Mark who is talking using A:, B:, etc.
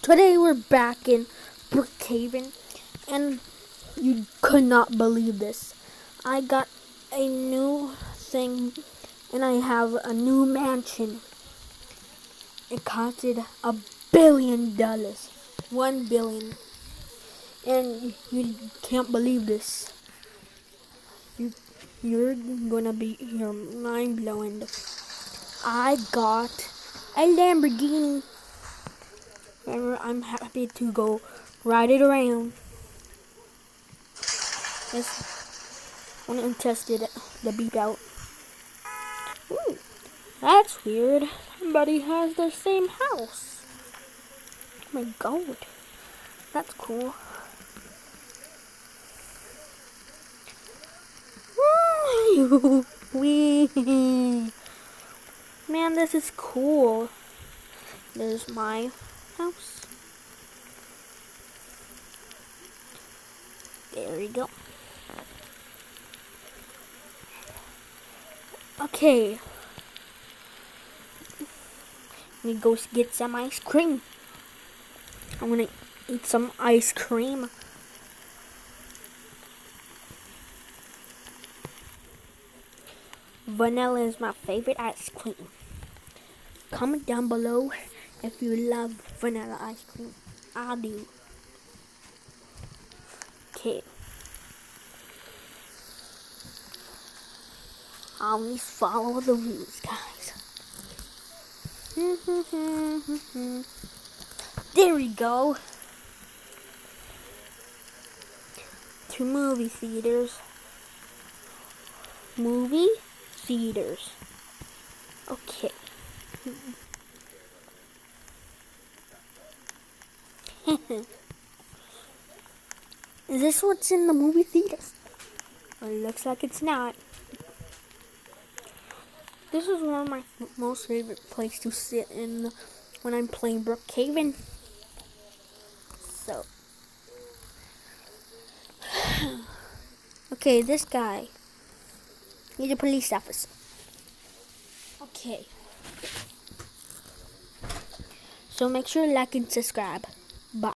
A: Today we're back in Brookhaven, and you could not believe this. I got a new thing, and I have a new mansion. It costed $1 billion, $1 billion, and you can't believe this. You're gonna be your mind blowing. I got a Lamborghini. And I'm happy to go ride it around. Just want to test it, the beep out. Ooh, that's weird. Somebody has the same house. Oh my god, that's cool. Wee. Man, this is cool. There's my house. There we go. Okay. Let me go get some ice cream. I'm gonna eat some ice cream. Vanilla is my favorite ice cream. Comment down below if you love vanilla ice cream. I do. Okay. Always follow the rules, guys. There we go. To movie theaters. Movie theaters. Okay. Is this what's in the movie theaters? Well, it looks like it's not. This is one of my most favorite places to sit in when I'm playing Brookhaven. So, okay, this guy, he's a police officer. Okay. So make sure to like and subscribe. Bye.